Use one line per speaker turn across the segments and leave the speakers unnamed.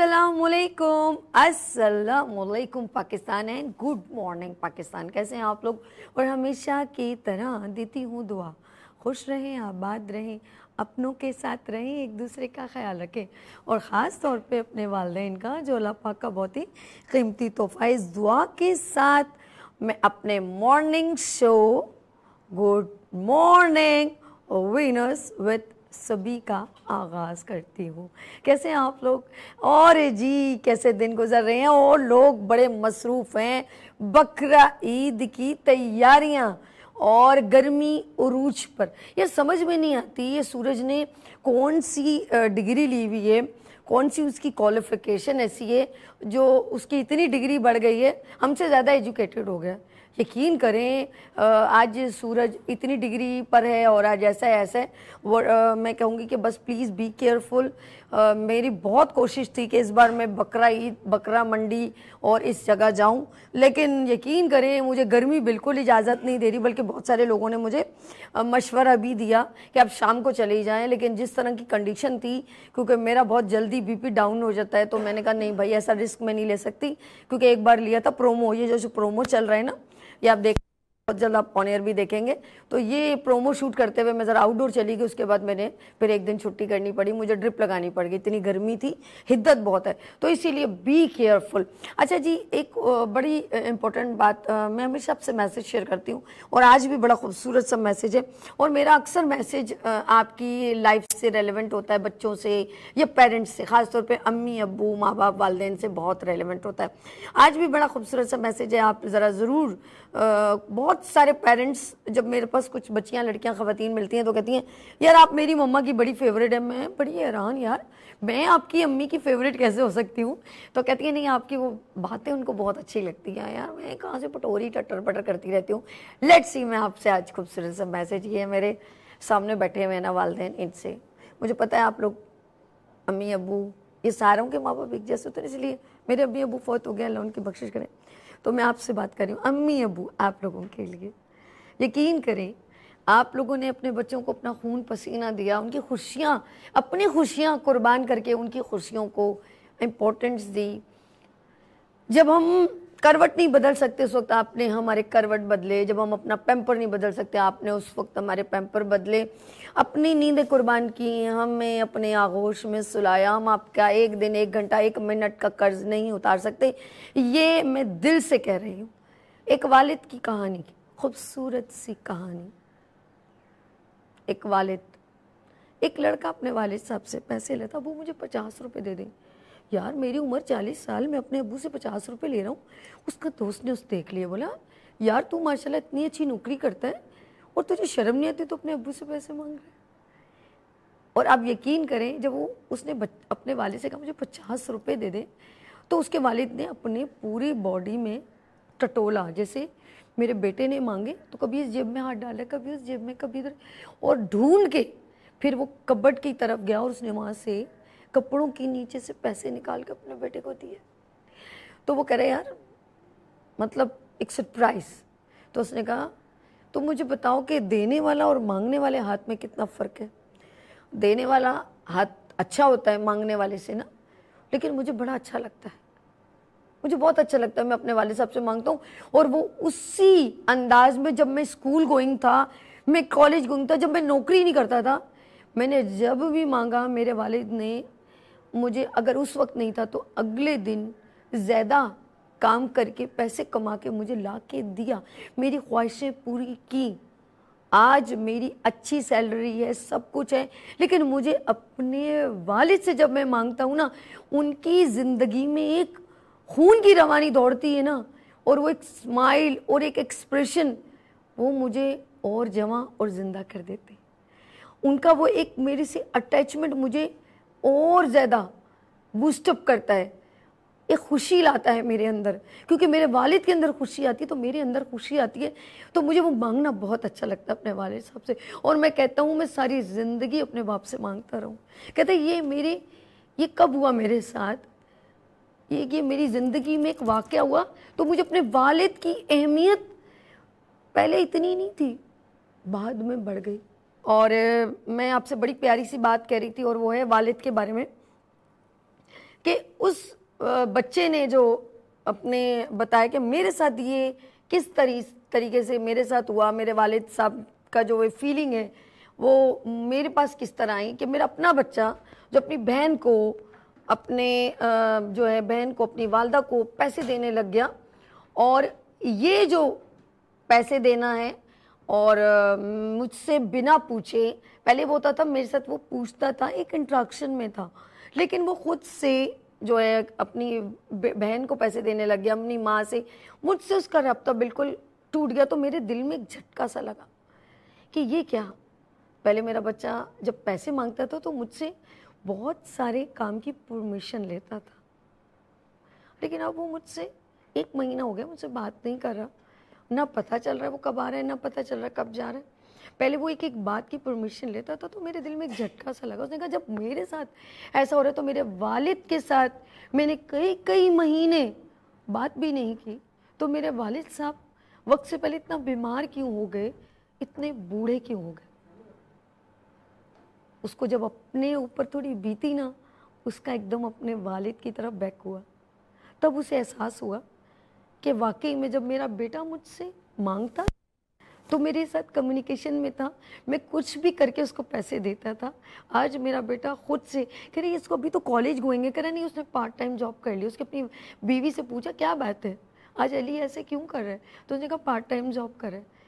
अस्सलामुअलैकुम, अस्सलामुअलैकुम Pakistan and good morning Pakistan. कैसे हैं आप लोग? और हमेशा की तरह देती हूँ दुआ, खुश रहें, आबाद रहें, अपनों के साथ रहें, एक दूसरे का ख्याल रखें और ख़ास तौर पे अपने वालिदैन का, जो अल्लाह पाक का बहुत ही कीमती तोहफ़ा। इस दुआ के साथ मैं अपने morning show good morning winners with सभी का आगाज़ करती हूँ। कैसे हैं आप लोग? और जी कैसे दिन गुजर रहे हैं? और लोग बड़े मसरूफ़ हैं, बकरा ईद की तैयारियाँ और गर्मी उरूज पर। ये समझ में नहीं आती ये सूरज ने कौन सी डिग्री ली हुई है, कौन सी उसकी क्वालिफिकेशन ऐसी है जो उसकी इतनी डिग्री बढ़ गई है, हमसे ज़्यादा एजुकेटेड हो गया। यकीन करें आज सूरज इतनी डिग्री पर है और आज ऐसा है ऐसा है। वो मैं कहूँगी कि बस प्लीज़ बी केयरफुल। मेरी बहुत कोशिश थी कि इस बार मैं बकरा ईद, बकरा मंडी और इस जगह जाऊं, लेकिन यकीन करें मुझे गर्मी बिल्कुल इजाज़त नहीं दे रही, बल्कि बहुत सारे लोगों ने मुझे मशवरा भी दिया कि आप शाम को चले जाएं। लेकिन जिस तरह की कंडीशन थी, क्योंकि मेरा बहुत जल्दी बीपी डाउन हो जाता है, तो मैंने कहा नहीं भाई ऐसा रिस्क मैं नहीं ले सकती, क्योंकि एक बार लिया था प्रोमो, ये जो प्रोमो चल रहा है ना, ये आप देख बहुत जल्द आप ऑन एयर भी देखेंगे। तो ये प्रोमो शूट करते हुए मैं ज़रा आउटडोर चली गई, उसके बाद मैंने फिर एक दिन छुट्टी करनी पड़ी, मुझे ड्रिप लगानी पड़ गई, इतनी गर्मी थी, हिद्दत बहुत है, तो इसीलिए बी केयरफुल। अच्छा जी, एक बड़ी इंपॉर्टेंट बात मैं हमेशा आपसे मैसेज शेयर करती हूँ और आज भी बड़ा खूबसूरत सा मैसेज है, और मेरा अक्सर मैसेज आपकी लाइफ से रेलिवेंट होता है, बच्चों से या पेरेंट्स से, ख़ासतौर पर अम्मी अब्बू माँ बाप वालदेन से बहुत रेलिवेंट होता है। आज भी बड़ा खूबसूरत सा मैसेज है, आप ज़रा ज़रूर। बहुत सारे पेरेंट्स, जब मेरे पास कुछ बच्चियां लड़कियां ख़वातीन मिलती हैं तो कहती हैं यार आप मेरी मम्मा की बड़ी फेवरेट है। मैं बड़ी हैरान, यार मैं आपकी अम्मी की फेवरेट कैसे हो सकती हूँ? तो कहती है नहीं, आपकी वो बातें उनको बहुत अच्छी लगती हैं। यार मैं कहाँ से पटोरी टटर पटर करती रहती हूँ। लेट्स सी, मैं आपसे आज खूबसूरत सा मैसेज, ये मेरे सामने बैठे हुए ना वालदेन, इनसे मुझे पता है आप लोग अम्मी अबू ये सारों के माँ बाप एक जैसे होते हैं, इसलिए मेरे अम्मी अबू फौत हो गया, अल्लाह उनकी बख्शिश करें। तो मैं आपसे बात कर रही हूँ अम्मी अबू, आप लोगों के लिए। यकीन करें आप लोगों ने अपने बच्चों को अपना खून पसीना दिया, उनकी खुशियाँ, अपनी खुशियाँ कुर्बान करके उनकी खुशियों को इम्पोर्टेंस दी। जब हम करवट नहीं बदल सकते उस वक्त आपने हमारे करवट बदले, जब हम अपना पैम्पर नहीं बदल सकते आपने उस वक्त हमारे पैम्पर बदले, अपनी नींदें कुर्बान की, हमें अपने आगोश में सुलाया। हम आपका एक दिन, एक घंटा, एक मिनट का कर्ज नहीं उतार सकते, ये मैं दिल से कह रही हूँ। एक वालिद की कहानी, खूबसूरत सी कहानी। एक वालिद, एक लड़का अपने वालिद साहब से पैसे लेता, वो मुझे 50 रुपये दे दें। यार मेरी उम्र 40 साल, मैं अपने अब्बू से 50 रुपये ले रहा हूँ। उसका दोस्त ने उस देख लिया, बोला यार तू माशाल्लाह इतनी अच्छी नौकरी करता है और तुझे शर्म नहीं आती तो अपने अब्बू से पैसे मांग रहा है। और आप यकीन करें, जब वो उसने अपने वालिद से कहा मुझे 50 रुपये दे दे, तो उसके वालिद ने अपने पूरी बॉडी में टटोला, जैसे मेरे बेटे ने मांगे तो कभी इस जेब में हाथ डाला, कभी उस जेब में, कभी इधर, और ढूंढ के फिर वो कबर्ड की तरफ गया और उसने वहाँ से कपड़ों के नीचे से पैसे निकाल के अपने बेटे को दिए। तो वो कह रहे यार मतलब एक सरप्राइज। तो उसने कहा तो मुझे बताओ कि देने वाला और मांगने वाले हाथ में कितना फ़र्क है? देने वाला हाथ अच्छा होता है मांगने वाले से ना, लेकिन मुझे बड़ा अच्छा लगता है, मुझे बहुत अच्छा लगता है, मैं अपने वालिद साहब से मांगता हूँ। और वो उसी अंदाज में, जब मैं स्कूल गोइंग था, मैं कॉलेज गोइंग था, जब मैं नौकरी नहीं करता था, मैंने जब भी मांगा मेरे वालिद ने मुझे, अगर उस वक्त नहीं था तो अगले दिन ज़्यादा काम करके पैसे कमा के मुझे ला के दिया, मेरी ख्वाहिशें पूरी की। आज मेरी अच्छी सैलरी है, सब कुछ है, लेकिन मुझे अपने वालिद से जब मैं मांगता हूँ ना, उनकी ज़िंदगी में एक खून की रवानी दौड़ती है ना, और वो एक स्माइल और एक एक्सप्रेशन, वो मुझे और जवां और ज़िंदा कर देते। उनका वो एक मेरे से अटैचमेंट मुझे और ज़्यादा बूस्टअप करता है, एक खुशी लाता है मेरे अंदर, क्योंकि मेरे वालिद के अंदर खुशी आती है तो मेरे अंदर खुशी आती है। तो मुझे वो मांगना बहुत अच्छा लगता है अपने वालिद साहब से, और मैं कहता हूँ मैं सारी ज़िंदगी अपने बाप से मांगता रहूँ। कहते ये कब हुआ मेरे साथ, ये मेरी ज़िंदगी में एक वाक़या हुआ, तो मुझे अपने वालिद की अहमियत पहले इतनी नहीं थी, बाद में बढ़ गई। और मैं आपसे बड़ी प्यारी सी बात कह रही थी, और वो है वालिद के बारे में, कि उस बच्चे ने जो अपने बताया कि मेरे साथ ये किस तरीके से मेरे साथ हुआ, मेरे वालिद साहब का जो फीलिंग है वो मेरे पास किस तरह आई कि मेरा अपना बच्चा जो अपनी बहन को अपने जो है बहन को अपनी वालदा को पैसे देने लग गया, और ये जो पैसे देना है और मुझसे बिना पूछे, पहले वो होता था मेरे साथ वो पूछता था, एक इंट्रैक्शन में था, लेकिन वो खुद से जो है अपनी बहन को पैसे देने लग गया, अपनी माँ से, मुझसे उसका रब्ता बिल्कुल टूट गया। तो मेरे दिल में एक झटका सा लगा कि ये क्या, पहले मेरा बच्चा जब पैसे मांगता था तो मुझसे बहुत सारे काम की परमिशन लेता था, लेकिन अब वो मुझसे 1 महीना हो गया मुझसे बात नहीं कर रहा, ना पता चल रहा है वो कब आ रहा है, ना पता चल रहा है कब जा रहा है। पहले वो एक एक बात की परमिशन लेता था, तो मेरे दिल में एक झटका सा लगा। उसने कहा जब मेरे साथ ऐसा हो रहा है तो मेरे वालिद के साथ मैंने कई महीने बात भी नहीं की, तो मेरे वालिद साहब वक्त से पहले इतना बीमार क्यों हो गए, इतने बूढ़े क्यों हो गए। उसको जब अपने ऊपर थोड़ी बीती ना, उसका एकदम अपने वालिद की तरफ बैक हुआ, तब उसे एहसास हुआ कि वाकई में जब मेरा बेटा मुझसे मांगता तो मेरे साथ कम्युनिकेशन में था, मैं कुछ भी करके उसको पैसे देता था। आज मेरा बेटा खुद से कह रही इसको अभी तो कॉलेज गोएंगे, कह रहा नहीं उसने पार्ट टाइम जॉब कर ली। उसकी अपनी बीवी से पूछा क्या बात है आज अली ऐसे क्यों कर रहा है, तो उसने कहा पार्ट टाइम जॉब कर रहा है।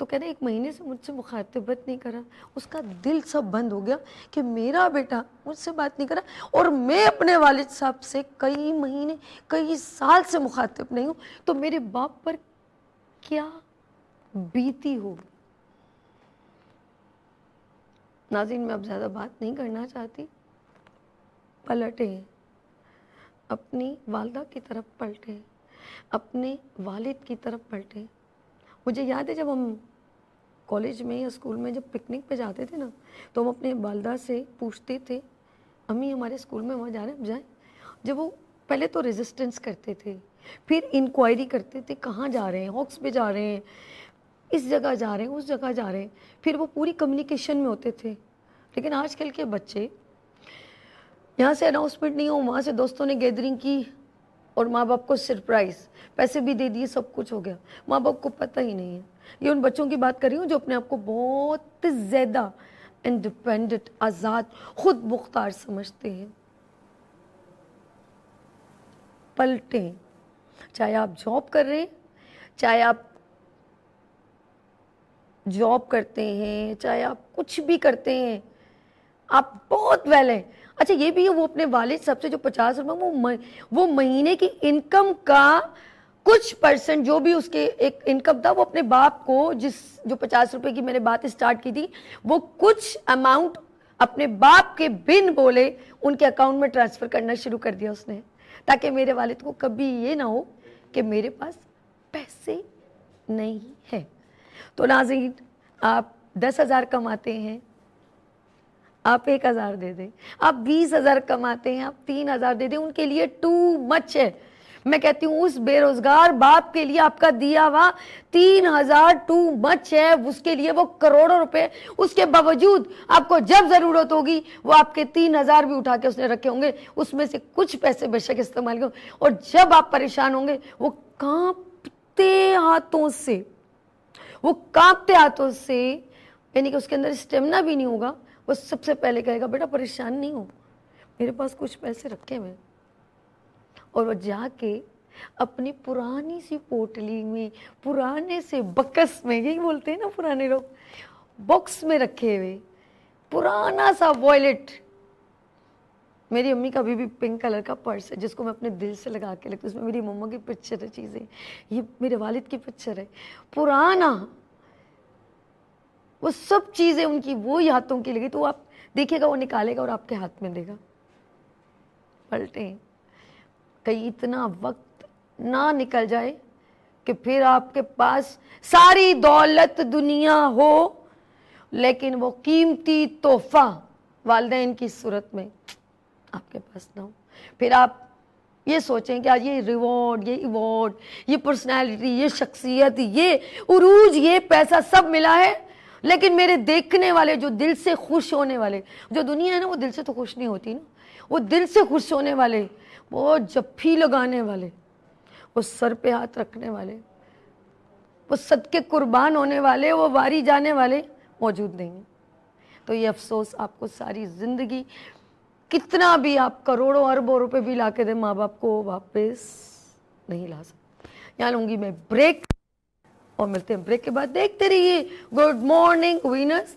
तो कह रहे 1 महीने से मुझसे मुखातिबत नहीं करा। उसका दिल सब बंद हो गया कि मेरा बेटा मुझसे बात नहीं करा और मैं अपने वालिद साहब से कई महीने कई साल से मुखातिब नहीं हूँ, तो मेरे बाप पर क्या बीती हो। नाज़रीन मैं अब ज़्यादा बात नहीं करना चाहती, पलटे अपनी वालदा की तरफ पलटे, अपने वालिद की तरफ पलटे। मुझे याद है जब हम कॉलेज में या स्कूल में जब पिकनिक पे जाते थे ना, तो हम अपने वालदा से पूछते थे अम्मी हमारे स्कूल में वहाँ जा रहे हैं, अब जाएँ। जब वो पहले तो रेजिस्टेंस करते थे, फिर इंक्वायरी करते थे कहाँ जा रहे हैं, हॉक्स पे जा रहे हैं, इस जगह जा रहे हैं, उस जगह जा रहे हैं, फिर वो पूरी कम्युनिकेशन में होते थे। लेकिन आजकल के बच्चे, यहाँ से अनाउंसमेंट नहीं हो, वहाँ से दोस्तों ने गैदरिंग की और माँ बाप को सरप्राइज़, पैसे भी दे दिए, सब कुछ हो गया, माँ बाप को पता ही नहीं है। ये उन बच्चों की बात कर रही हूँ जो अपने आप को बहुत ज़्यादा इंडिपेंडेंट, आज़ाद, खुद मुख्तार समझते हैं। पलटें, चाहे आप जॉब कर रहे हैं, चाहे आप जॉब करते हैं, चाहे आप कुछ भी करते हैं, आप बहुत वेल हैं। अच्छा ये भी है वो अपने वालिद साहब से जो 50 रुपये वो महीने की इनकम का कुछ परसेंट जो भी उसके एक इनकम था वो अपने बाप को, जो 50 रुपये की मैंने बात स्टार्ट की थी, वो कुछ अमाउंट अपने बाप के बिन बोले उनके अकाउंट में ट्रांसफ़र करना शुरू कर दिया उसने, ताकि मेरे वालिद को कभी ये ना हो कि मेरे पास पैसे नहीं है। तो नाज़रीन आप 10,000 कमाते हैं, आप 1,000 दे दें, आप 20,000 कमाते हैं, आप 3,000 दे दें, उनके लिए टू मच है। मैं कहती हूँ उस बेरोजगार बाप के लिए आपका दिया हुआ 3,000 टू मच है, उसके लिए वो करोड़ों रुपए, उसके बावजूद आपको जब जरूरत होगी वो आपके 3,000 भी उठा के उसने रखे होंगे, उसमें से कुछ पैसे बेशक इस्तेमाल करें, और जब आप परेशान होंगे वो कांपते हाथों से, वो कांपते हाथों से, यानी कि उसके अंदर स्टेमिना भी नहीं होगा, वो सबसे पहले कहेगा बेटा परेशान नहीं हो, मेरे पास कुछ पैसे रखे हुए, और वो जाके अपनी पुरानी सी पोटली में, पुराने से बकस में, यही बोलते हैं ना पुराने लोग, बॉक्स में रखे हुए पुराना सा वॉलेट, मेरी अम्मी का भी पिंक कलर का पर्स है जिसको मैं अपने दिल से लगा के रखती हूँ, उसमें मेरी मम्मा की पिक्चर है, चीज़ें, ये मेरे वालिद की पिक्चर है, पुराना, वो सब चीज़ें उनकी वो हाथों की लगी, तो आप देखिएगा वो निकालेगा और आपके हाथ में देगा। पलटे कहीं इतना वक्त ना निकल जाए कि फिर आपके पास सारी दौलत दुनिया हो लेकिन वो कीमती तोहफा वालिदैन की सूरत में आपके पास ना हो। फिर आप ये सोचें कि आज ये रिवॉर्ड, ये इवॉर्ड, ये पर्सनैलिटी, ये शख्सियत, ये उरूज, ये पैसा सब मिला है, लेकिन मेरे देखने वाले जो दिल से खुश होने वाले, जो दुनिया है ना वो दिल से तो खुश नहीं होती ना, वो दिल से खुश होने वाले वो जफ्फी लगाने वाले, वो सर पे हाथ रखने वाले, वो सदके कुर्बान होने वाले, वो वारी जाने वाले मौजूद नहीं है। तो ये अफसोस आपको सारी ज़िंदगी, कितना भी आप करोड़ों अरबों रुपए भी ला के दें, माँ बाप को वापस नहीं ला सकते। यहाँ लूँगी मैं ब्रेक और मिलते हैं ब्रेक के बाद। देखते रहिए गुड मॉर्निंग वीनस।